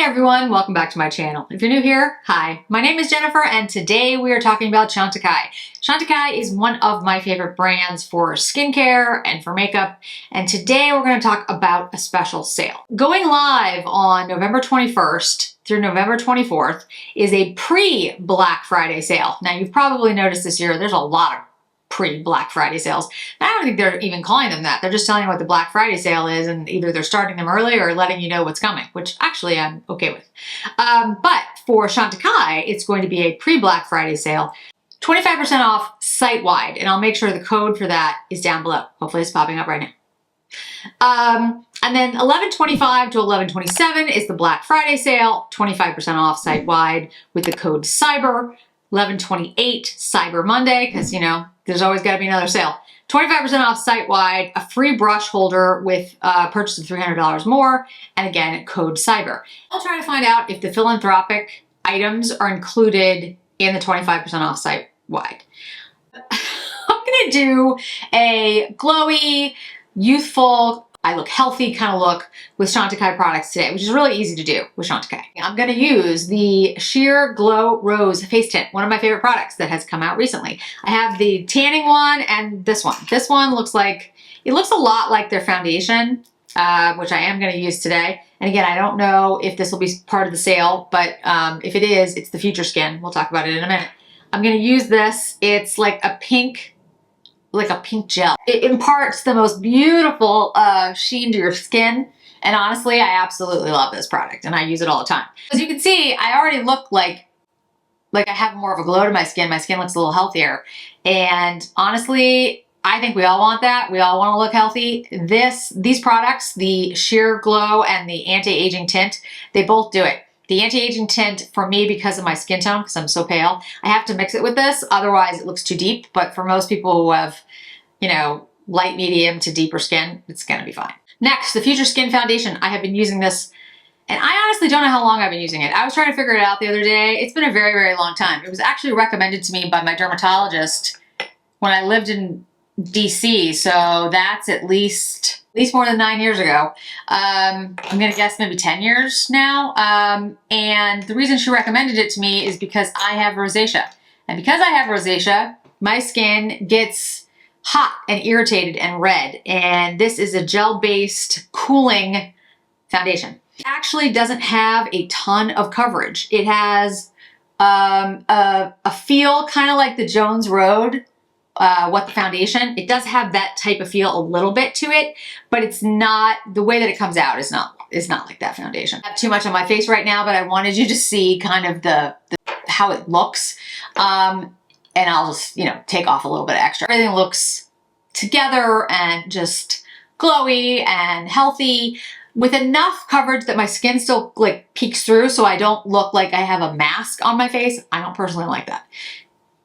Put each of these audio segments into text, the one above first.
everyone, welcome back to my channel. If you're new here, hi, my name is Jennifer and today we are talking about Chantecaille. Chantecaille is one of my favorite brands for skincare and for makeup, and today we're going to talk about a special sale. Going live on November 21st through November 24th is a pre-Black Friday sale. Now you've probably noticed this year there's a lot of pre-Black Friday sales. I don't think they're even calling them that. They're just telling you what the Black Friday sale is, and either they're starting them early or letting you know what's coming, which actually I'm okay with. But for Chantecaille, it's going to be a pre-Black Friday sale, 25% off site-wide, and I'll make sure the code for that is down below. Hopefully it's popping up right now. And then 11/25 to 11/27 is the Black Friday sale, 25% off site-wide with the code CYBER. 11/28 Cyber Monday, because you know there's always got to be another sale. 25% off site-wide, a free brush holder with a purchase of $300 more, and again, code CYBER. I'll try to find out if the Philanthropic items are included in the 25% off site-wide. I'm gonna do a glowy, youthful, I look healthy kind of look with Chantecaille products today, which is really easy to do with Chantecaille. I'm going to use the Sheer Glow Rose Face Tint, one of my favorite products that has come out recently. I have the tanning one and this one. This one looks like, it looks a lot like their foundation, which I am going to use today. And again, I don't know if this will be part of the sale, but if it is, it's the Future Skin. We'll talk about it in a minute. I'm going to use this. It's like a pink gel. It imparts the most beautiful sheen to your skin. And honestly, I absolutely love this product and I use it all the time. As you can see, I already look like I have more of a glow to my skin. My skin looks a little healthier. And honestly, I think we all want that. We all want to look healthy. These products, the Sheer Glow and the Anti-Aging Tint, they both do it. The anti-aging tint, for me, because of my skin tone, because I'm so pale, I have to mix it with this, otherwise it looks too deep. But for most people who have, you know, light, medium to deeper skin, it's gonna be fine. Next, the Future Skin Foundation. I have been using this, and I honestly don't know how long I've been using it. I was trying to figure it out the other day. It's been a very, very long time. It was actually recommended to me by my dermatologist when I lived in DC, so that's at least more than 9 years ago. I'm gonna guess maybe 10 years now. And the reason she recommended it to me is because I have rosacea. And because I have rosacea, my skin gets hot and irritated and red. And this is a gel-based cooling foundation. It actually doesn't have a ton of coverage. It has a feel kind of like the Jones Road What the Foundation. It does have that type of feel a little bit to it, but it's not, the way that it comes out is not like that foundation. I have too much on my face right now, but I wanted you to see kind of the how it looks. And I'll just, you know, take off a little bit extra. Everything looks together and just glowy and healthy with enough coverage that my skin still like peeks through, so I don't look like I have a mask on my face. I don't personally like that.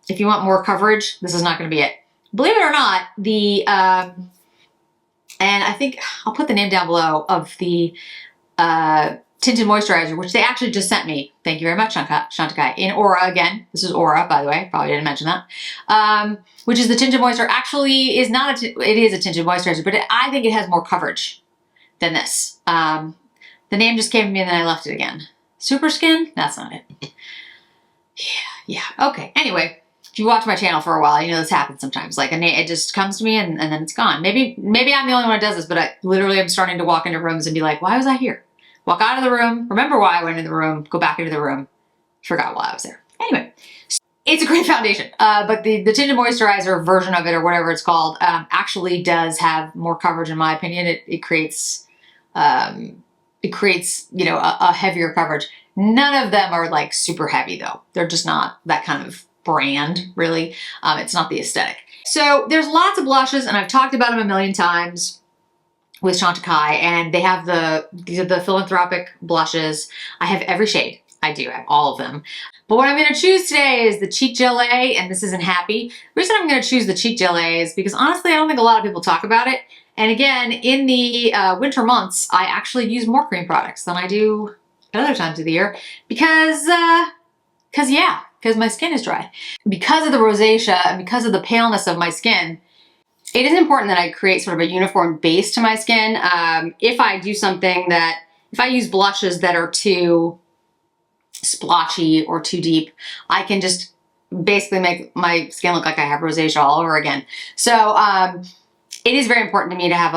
If you want more coverage, this is not going to be it. Believe it or not, the, and I think I'll put the name down below of the tinted moisturizer, which they actually just sent me. Thank you very much, Chantecaille. In Aura again. This is Aura, by the way. Probably didn't mention that. Which is the tinted moisturizer. Actually, is not it is a tinted moisturizer, but I think it has more coverage than this. The name just came to me and then I left it again. Super Skin? That's not it. Yeah. Okay. Anyway. If you watch my channel for a while, you know this happens sometimes. Like it just comes to me and then it's gone. Maybe I'm the only one that does this, but I literally am starting to walk into rooms and be like, why was I here? Walk out of the room, remember why I went into the room, go back into the room, forgot why I was there. Anyway, it's a great foundation. But the tinted moisturizer version of it, or whatever it's called, actually does have more coverage in my opinion. It creates you know, a heavier coverage. None of them are like super heavy though. They're just not that kind of brand, really. It's not the aesthetic. So there's lots of blushes, and I've talked about them a million times with Chantecaille, and they have these are the Philanthropic blushes. I have every shade. I do have all of them. But what I'm going to choose today is the Cheek Gel A, and this isn't Happy. The reason I'm going to choose the Cheek Gel A is because honestly, I don't think a lot of people talk about it. And again, in the winter months, I actually use more cream products than I do at other times of the year because my skin is dry. Because of the rosacea and because of the paleness of my skin, it is important that I create sort of a uniform base to my skin. If I do something that if I use blushes that are too splotchy or too deep, I can just basically make my skin look like I have rosacea all over again. So it is very important to me to have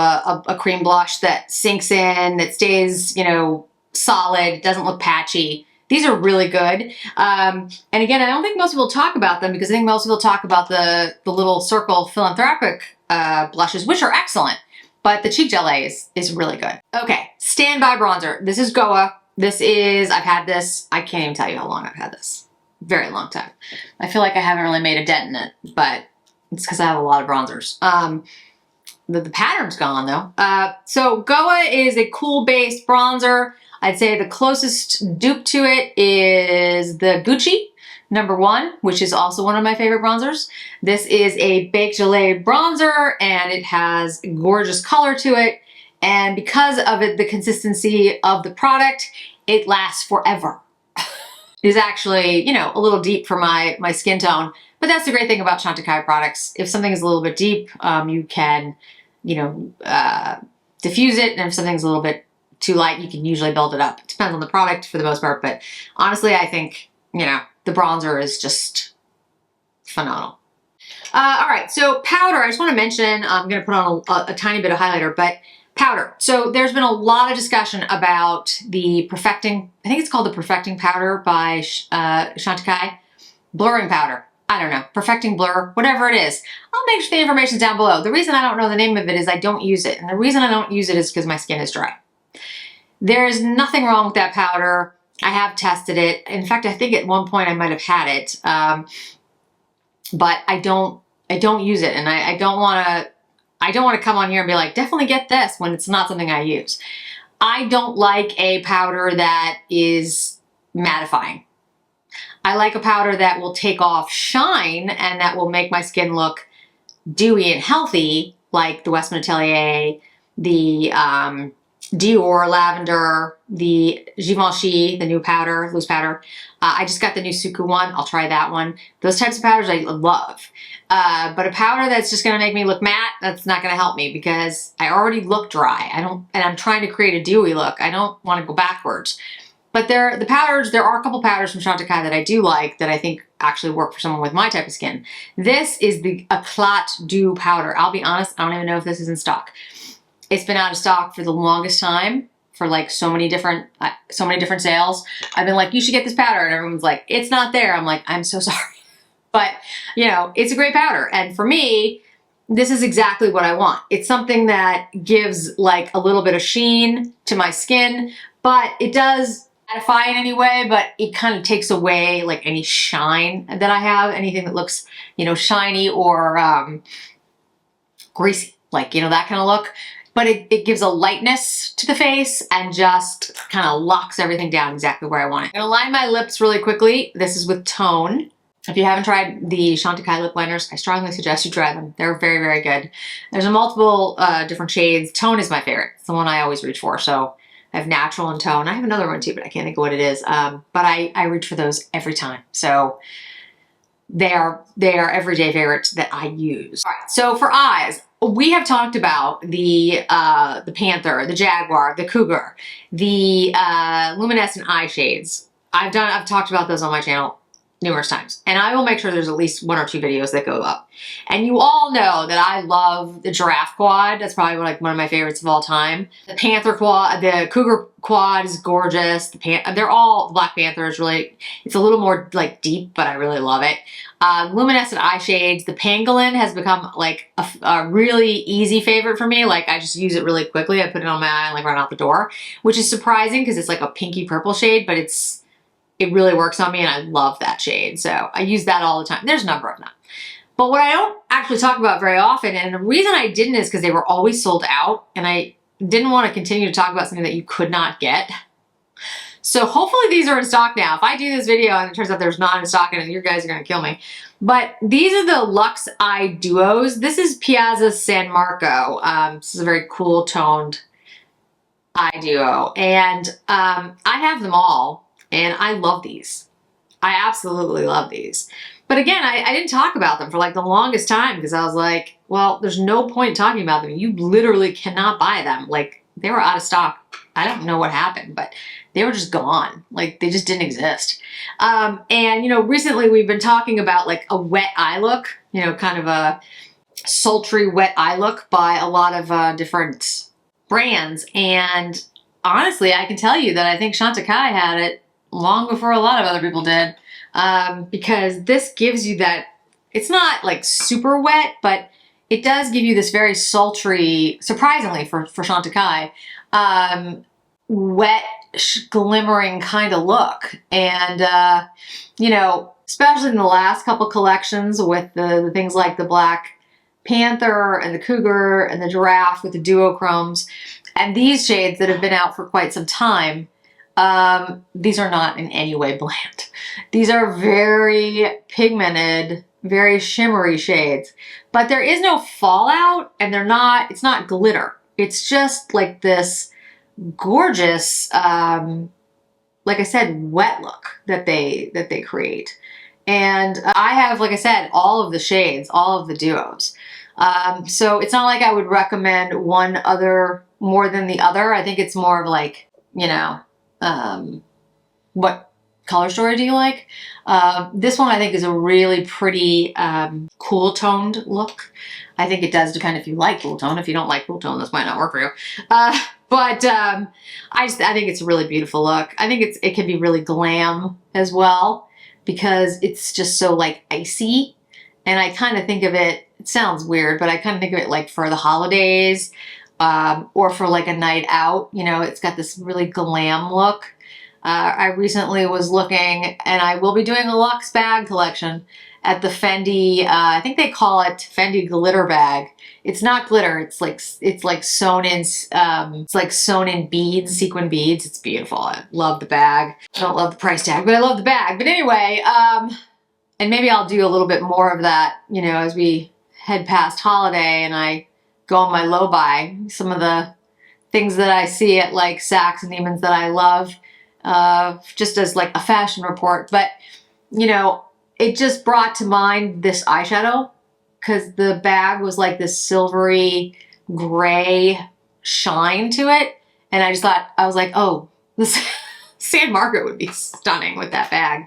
a cream blush that sinks in, that stays, you know, solid, doesn't look patchy. These are really good. And again, I don't think most people talk about them because I think most people talk about the little circle Philanthropic blushes, which are excellent, but the cheek gel is really good. Okay, standby bronzer. This is Goa. This is, I've had this, I can't even tell you how long I've had this. Very long time. I feel like I haven't really made a dent in it, but it's because I have a lot of bronzers. The pattern's gone though. So Goa is a cool based bronzer. I'd say the closest dupe to it is the Gucci #1, which is also one of my favorite bronzers. This is a baked gelée bronzer and it has a gorgeous color to it. And because of it, the consistency of the product, it lasts forever. It is actually, you know, a little deep for my skin tone, but that's the great thing about Chantecaille products. If something is a little bit deep, you can, you know, diffuse it, and if something's a little bit too light, you can usually build it up. It depends on the product for the most part, but honestly, I think, you know, the bronzer is just phenomenal. All right, so powder, I just want to mention, I'm going to put on a tiny bit of highlighter, but powder. So there's been a lot of discussion about the perfecting, I think it's called the perfecting powder by Chantecaille, blurring powder. I don't know, perfecting blur, whatever it is. I'll make sure the information's down below. The reason I don't know the name of it is I don't use it. And the reason I don't use it is because my skin is dry. There is nothing wrong with that powder. I have tested it. In fact, I think at one point I might have had it. But I don't use it, and I don't want to come on here and be like, definitely get this when it's not something I use. I don't like a powder that is mattifying. I like a powder that will take off shine and that will make my skin look dewy and healthy, like the Westman Atelier, the Dior Lavender, the Givenchy, the new powder, loose powder. I just got the new Suku one. I'll try that one. Those types of powders I love. But a powder that's just going to make me look matte, that's not going to help me because I already look dry. And I'm trying to create a dewy look. I don't want to go backwards. But there are a couple powders from Chantecaille that I do like that I think actually work for someone with my type of skin. This is the Eclat Dew powder. I'll be honest, I don't even know if this is in stock. It's been out of stock for the longest time, for like so many different sales. I've been like, you should get this powder, and everyone's like, it's not there. I'm like, I'm so sorry. But, you know, it's a great powder. And for me, this is exactly what I want. It's something that gives like a little bit of sheen to my skin, but it does mattify in any way, but it kind of takes away like any shine that I have, anything that looks, you know, shiny or greasy, like, you know, that kind of look. But it gives a lightness to the face and just kind of locks everything down exactly where I want it. I'm gonna line my lips really quickly. This is with Tone. If you haven't tried the Chantecaille lip liners, I strongly suggest you try them. They're very, very good. There's a multiple different shades. Tone is my favorite. It's the one I always reach for. So I have Natural and Tone. I have another one too, but I can't think of what it is. But I reach for those every time. So they are everyday favorites that I use. All right, so for eyes, we have talked about the Panther, the Jaguar, the Cougar, the luminescent eye shades. I've talked about those on my channel numerous times, and I will make sure there's at least 1 or 2 videos that go up. And you all know that I love the Giraffe Quad. That's probably like one of my favorites of all time. The Panther Quad, the Cougar Quad is gorgeous. They're all, the Black Panther is really, it's a little more like deep, but I really love it. Luminescent eye shades. The Pangolin has become like a really easy favorite for me. Like I just use it really quickly. I put it on my eye and like run out the door, which is surprising because it's like a pinky purple shade, but it really works on me and I love that shade. So I use that all the time. There's a number of them. But what I don't actually talk about very often, and the reason I didn't is because they were always sold out and I didn't want to continue to talk about something that you could not get. So hopefully these are in stock now. If I do this video and it turns out there's not in stock and you guys are going to kill me. But these are the Luxe Eye Duos. This is Piazza San Marco. This is a very cool toned eye duo. And I have them all. And I love these. I absolutely love these. But again, I didn't talk about them for like the longest time because I was like, well, there's no point in talking about them. You literally cannot buy them. Like they were out of stock I don't know what happened, but they were just gone. Like they just didn't exist. And you know, recently we've been talking about like a wet eye look, you know, kind of a sultry wet eye look by a lot of different brands. And honestly, I can tell you that I think Chantecaille had it long before a lot of other people did, because this gives you that, it's not like super wet, but it does give you this very sultry, surprisingly for Chantecaille, wet, glimmering kind of look. And, you know, especially in the last couple collections with the things like the Black Panther and the Cougar and the Giraffe with the duochromes, and these shades that have been out for quite some time, these are not in any way bland. These are very pigmented, very shimmery shades, but there is no fallout, and it's not glitter. It's just like this gorgeous, like I said, wet look that they create. And I have, like I said, all of the shades, all of the duos. So it's not like I would recommend one other more than the other. I think it's more of like, you know, what color story do you like? This one I think is a really pretty cool toned look. I think it does depend if you like cool tone. If you don't like cool tone, this might not work for you. But I think it's a really beautiful look. I think it can be really glam as well because it's just so like icy. And I kind of think of it, it sounds weird, but I kind of think of it like for the holidays or for like a night out. You know, it's got this really glam look. I recently was looking, and I will be doing a luxe bag collection at the Fendi, I think they call it Fendi glitter bag. It's not glitter, it's like sewn in beads, sequin beads. It's beautiful. I love the bag. I don't love the price tag, but I love the bag. But anyway, and maybe I'll do a little bit more of that, you know, as we head past holiday and I go on my low buy. Some of the things that I see at like Saks and Neiman's that I love, just as like a fashion report. But, you know, it just brought to mind this eyeshadow because the bag was like this silvery gray shine to it. And I just thought, I was like, oh, this San Marco would be stunning with that bag.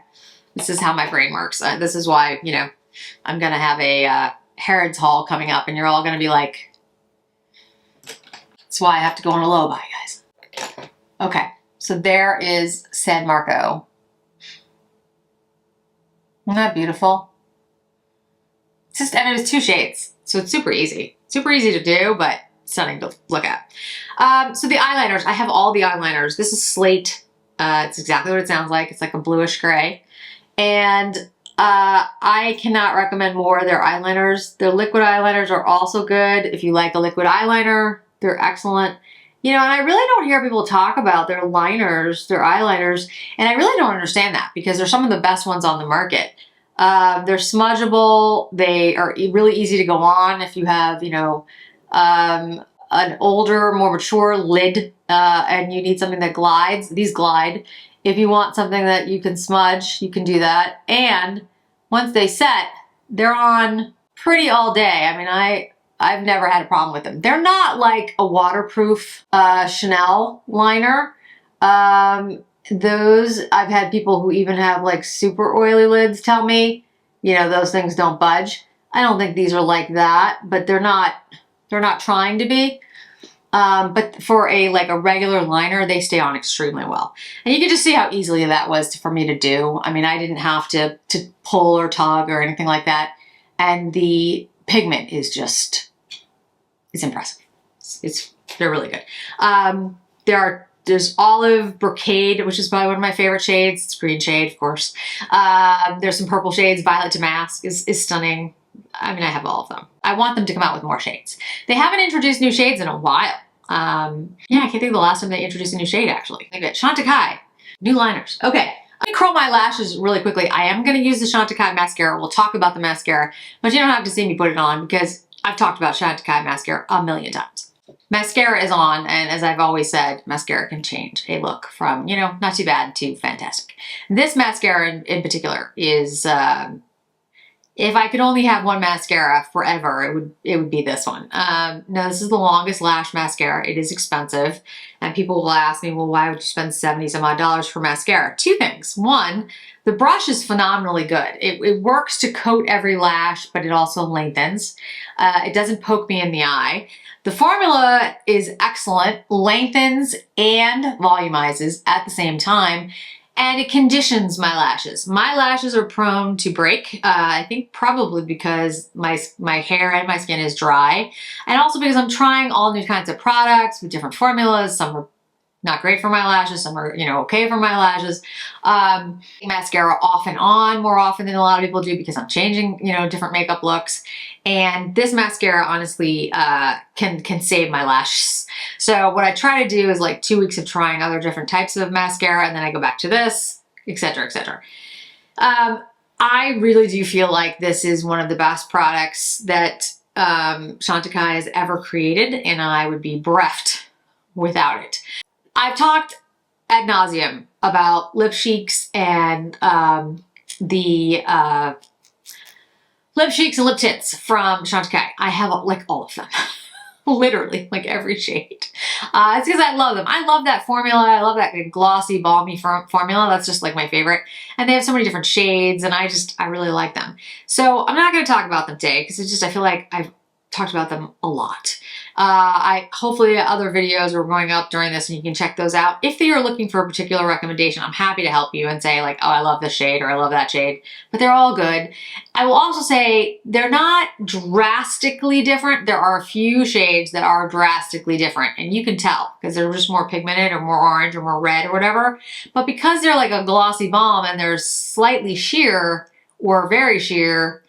This is how my brain works. This is why, you know, I'm going to have a Harrods haul coming up and you're all going to be like, that's why I have to go on a low buy, guys. Okay, so there is San Marco. Isn't that beautiful? It's just, and it was 2 shades, so it's super easy. Super easy to do, but stunning to look at. So the eyeliners, I have all the eyeliners. This is Slate. It's exactly what it sounds like. It's like a bluish gray. And I cannot recommend more of their eyeliners. Their liquid eyeliners are also good. If you like a liquid eyeliner, they're excellent. You know, and I really don't hear people talk about their liners, their eyeliners, and I really don't understand that because they're some of the best ones on the market. They're smudgeable. They are really easy to go on if you have, you know, an older, more mature lid and you need something that glides. These glide. If you want something that you can smudge, you can do that. And once they set, they're on pretty all day. I mean, I've never had a problem with them. They're not like a waterproof Chanel liner. Those, I've had people who even have like super oily lids tell me, you know, those things don't budge. I don't think these are like that, but they're not trying to be. But for a regular liner, they stay on extremely well. And you can just see how easily that was for me to do. I mean, I didn't have to pull or tug or anything like that. And the pigment is just, it's impressive. They're really good. There's Olive Brocade, which is probably one of my favorite shades. It's green shade, of course. There's some purple shades. Violet Damask is stunning. I mean, I have all of them. I want them to come out with more shades. They haven't introduced new shades in a while. Yeah, I can't think of the last time they introduced a new shade, actually. Maybe Chantecaille, new liners. Okay, let me curl my lashes really quickly. I am going to use the Chantecaille mascara. We'll talk about the mascara, but you don't have to see me put it on because I've talked about Chantecaille mascara a million times. Mascara is on, and as I've always said, mascara can change a look from, you know, not too bad to fantastic. This mascara in particular is if I could only have one mascara forever, it would be this one. No, this is the longest lash mascara. It is expensive. And people will ask me, well, why would you spend 70 some odd dollars for mascara? Two things. One, the brush is phenomenally good. It works to coat every lash, but it also lengthens. It doesn't poke me in the eye. The formula is excellent, lengthens and volumizes at the same time. And it conditions my lashes. My lashes are prone to break. I think probably because my hair and my skin is dry. And also because I'm trying all new kinds of products with different formulas. Some are not great for my lashes. Some are, okay for my lashes. Mascara off and on more often than a lot of people do because I'm changing, different makeup looks. And this mascara honestly can save my lashes. So what I try to do is like 2 weeks of trying other different types of mascara, and then I go back to this, etc., etc. I really do feel like this is one of the best products that Chantecaille has ever created, and I would be bereft without it. I've talked ad nauseum about lip cheeks and the lip cheeks and lip tints from Chantecaille. I have like all of them. Literally, like every shade. It's because I love them. I love that formula. I love that glossy, balmy formula. That's just like my favorite. And they have so many different shades, and I really like them. So I'm not going to talk about them today because I feel like I've talked about them a lot. Hopefully other videos are going up during this and you can check those out. If you're looking for a particular recommendation, I'm happy to help you and say like, oh, I love this shade or I love that shade, but they're all good. I will also say they're not drastically different. There are a few shades that are drastically different, and you can tell because they're just more pigmented or more orange or more red or whatever. But because they're like a glossy balm and they're slightly sheer or very sheer,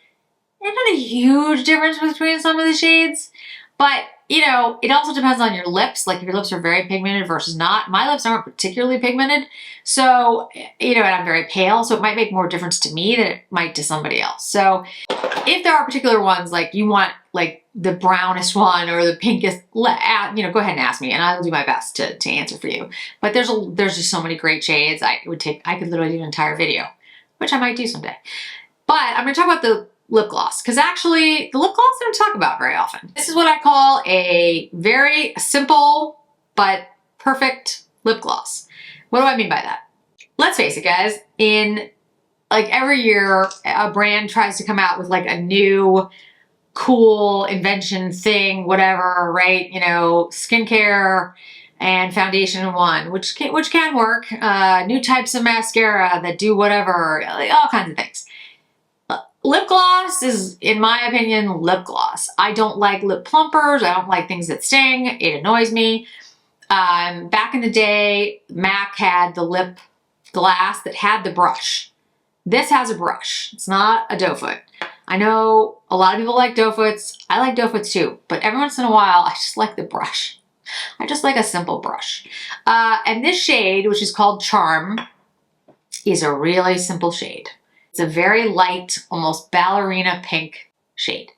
there's not a huge difference between some of the shades, but it also depends on your lips. Like if your lips are very pigmented versus not. My lips aren't particularly pigmented. So, and I'm very pale. So it might make more difference to me than it might to somebody else. So if there are particular ones, like you want like the brownest one or the pinkest, go ahead and ask me and I will do my best to answer for you. But there's just so many great shades. I could literally do an entire video, which I might do someday. But I'm going to talk about the lip gloss, because actually the lip gloss I don't talk about very often. This is what I call a very simple but perfect lip gloss. What do I mean by that? Let's face it, guys, in like every year a brand tries to come out with like a new cool invention thing, whatever, right? Skincare and foundation in one, which can work. New types of mascara that do whatever, like all kinds of things. Lip gloss is, in my opinion, lip gloss. I don't like lip plumpers. I don't like things that sting. It annoys me. Back in the day, MAC had the lip glass that had the brush. This has a brush. It's not a doe foot. I know a lot of people like doe foots. I like doe foots too, but every once in a while, I just like the brush. I just like a simple brush. And this shade, which is called Charm, is a really simple shade. It's a very light, almost ballerina pink shade.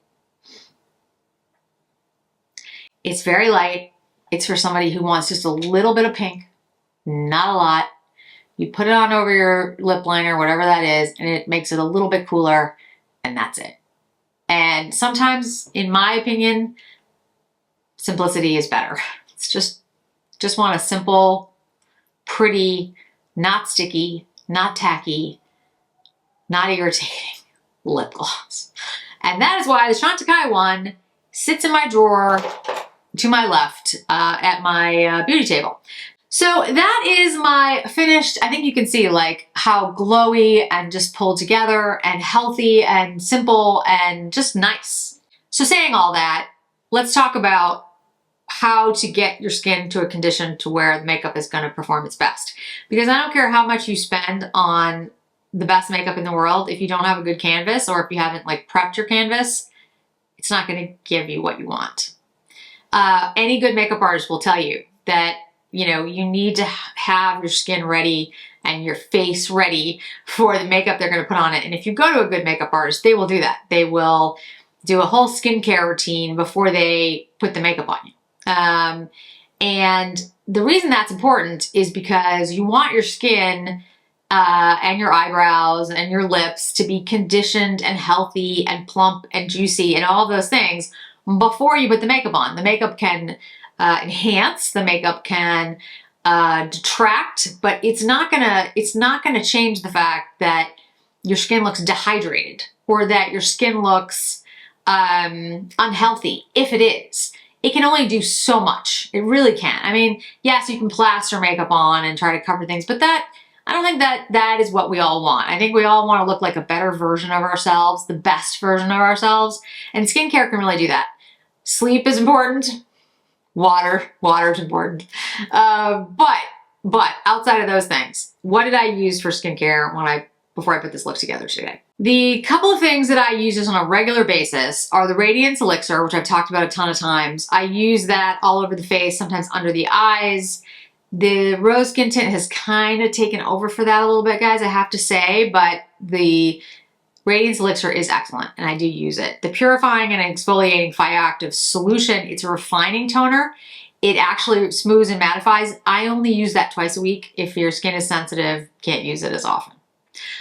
It's very light. It's for somebody who wants just a little bit of pink, not a lot. You put it on over your lip liner, whatever that is, and it makes it a little bit cooler, and that's it. And sometimes, in my opinion, simplicity is better. It's just want a simple, pretty, not sticky, not tacky, not irritating lip gloss. And that is why the Chantecaille one sits in my drawer to my left at my beauty table. So that is my finished, I think you can see like how glowy and just pulled together and healthy and simple and just nice. So saying all that, let's talk about how to get your skin to a condition to where the makeup is going to perform its best. Because I don't care how much you spend on the best makeup in the world, if you don't have a good canvas or if you haven't like prepped your canvas, it's not going to give you what you want. Any good makeup artist will tell you that, you need to have your skin ready and your face ready for the makeup they're going to put on it. And if you go to a good makeup artist, they will do that. They will do a whole skincare routine before they put the makeup on you. And the reason that's important is because you want your skin and your eyebrows and your lips to be conditioned and healthy and plump and juicy and all those things before you put the makeup on. The makeup can enhance, the makeup can detract, but it's not gonna change the fact that your skin looks dehydrated or that your skin looks unhealthy. If it is, it can only do so much. It really can. I mean, yes, you can plaster makeup on and try to cover things, but I don't think that is what we all want. I think we all want to look like a better version of ourselves, the best version of ourselves, and skincare can really do that. Sleep is important. Water is important. But outside of those things, what did I use for skincare before I put this look together today? The couple of things that I use on a regular basis are the Radiance Elixir, which I've talked about a ton of times. I use that all over the face, sometimes under the eyes. The rose skin tint has kind of taken over for that a little bit, guys, I have to say, but the Radiance Elixir is excellent, and I do use it. The Purifying and Exfoliating Phyactive Solution, it's a refining toner. It actually smooths and mattifies. I only use that twice a week. If your skin is sensitive, can't use it as often.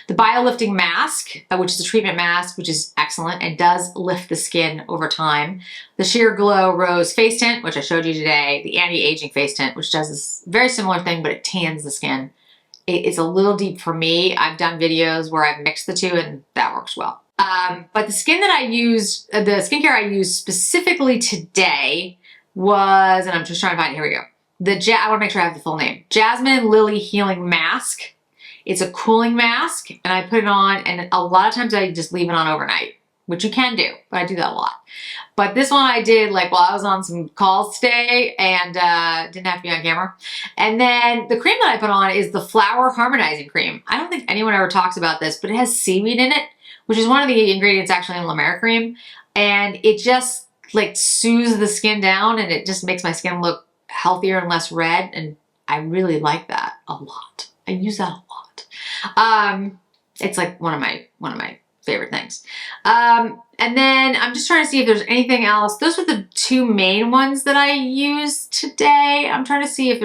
The Biolifting Mask, which is a treatment mask, which is excellent and does lift the skin over time. The Sheer Glow Rose Face Tint, which I showed you today. The Anti-Aging Face Tint, which does this very similar thing, but it tans the skin. It's a little deep for me. I've done videos where I've mixed the two and that works well. But the skincare I used specifically today was, and I'm just trying to find it, here we go. I want to make sure I have the full name. Jasmine Lily Healing Mask. It's a cooling mask, and I put it on, and a lot of times I just leave it on overnight, which you can do, but I do that a lot. But this one I did like while I was on some calls today and didn't have to be on camera. And then the cream that I put on is the Flower Harmonizing Cream. I don't think anyone ever talks about this, but it has seaweed in it, which is one of the ingredients actually in La Mer cream. And it just like soothes the skin down, and it just makes my skin look healthier and less red. And I really like that a lot. I use that a lot. It's like one of my favorite things. And then I'm just trying to see if there's anything else. Those were the two main ones that I used today. I'm trying to see if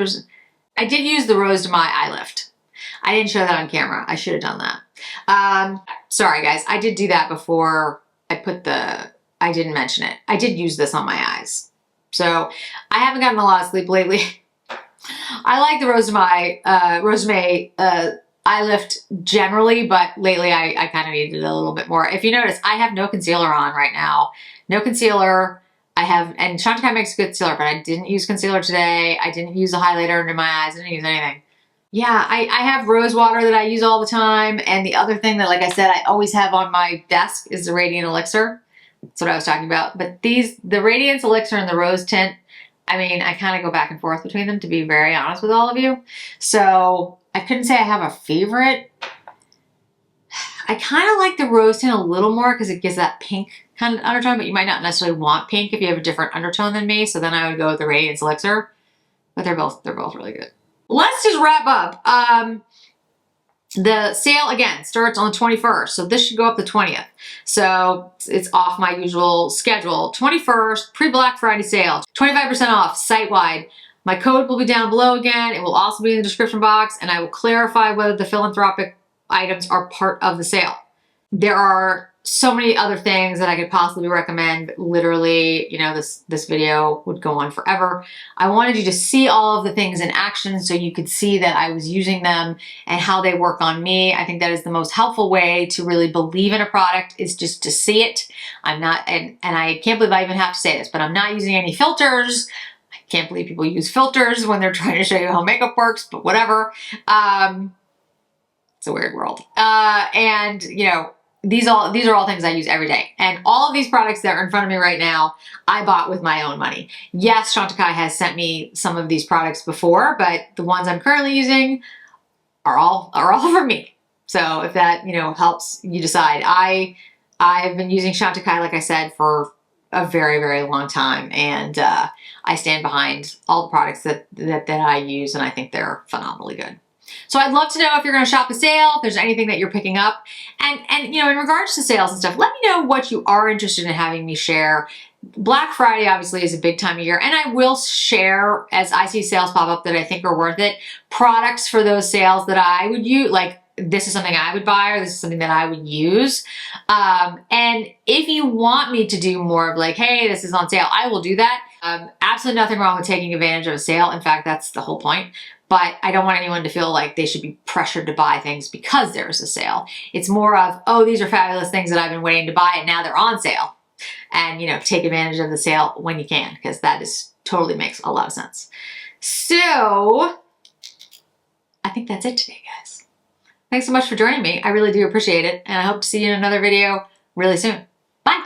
I did use the Rose de Mai Eye Lift. I didn't show that on camera. I should have done that. Sorry guys, I did do that before I didn't mention it. I did use this on my eyes. So I haven't gotten a lot of sleep lately. I like the Rose de Mai eye lift generally, but lately I kind of needed it a little bit more. If you notice, I have no concealer on right now. No concealer. And Chantecaille makes a good concealer, but I didn't use concealer today. I didn't use a highlighter under my eyes. I didn't use anything. Yeah, I have rose water that I use all the time. And the other thing that, like I said, I always have on my desk is the Radiant Elixir. That's what I was talking about. But the Radiance Elixir and the Rose Tint, I mean, I kind of go back and forth between them, to be very honest with all of you. So I couldn't say I have a favorite. I kind of like the Rose Tint a little more because it gives that pink kind of undertone, but you might not necessarily want pink if you have a different undertone than me. So then I would go with the Radiance Elixir, but they're both really good. Let's just wrap up. The sale again starts on the 21st, so this should go up the 20th. So it's off my usual schedule. 21st, pre-Black Friday sale, 25% off site-wide. My code will be down below again. It will also be in the description box, and I will clarify whether the Philanthropic items are part of the sale. There are so many other things that I could possibly recommend, but literally, you know, this video would go on forever. I wanted you to see all of the things in action so you could see that I was using them and how they work on me. I think that is the most helpful way to really believe in a product, is just to see it. I'm not, and I can't believe I even have to say this, but I'm not using any filters. I can't believe people use filters when they're trying to show you how makeup works, but whatever. It's a weird world. And you know, these are all things I use every day. And all of these products that are in front of me right now, I bought with my own money. Yes, Chantecaille has sent me some of these products before, but the ones I'm currently using are all for me. So if that, you know, helps you decide. I've been using Chantecaille, like I said, for a very, very long time. And I stand behind all the products that I use, and I think they're phenomenally good. So I'd love to know if you're going to shop a sale, if there's anything that you're picking up. And you know, in regards to sales and stuff, let me know what you are interested in having me share. Black Friday obviously is a big time of year, and I will share, as I see sales pop up that I think are worth it, products for those sales that I would use, like this is something I would buy or this is something that I would use. And if you want me to do more of like, hey, this is on sale, I will do that. Absolutely nothing wrong with taking advantage of a sale. In fact, that's the whole point. But I don't want anyone to feel like they should be pressured to buy things because there's a sale. It's more of, oh, these are fabulous things that I've been waiting to buy and now they're on sale. And, you know, take advantage of the sale when you can, because that is totally makes a lot of sense. So I think that's it today, guys. Thanks so much for joining me. I really do appreciate it. And I hope to see you in another video really soon. Bye.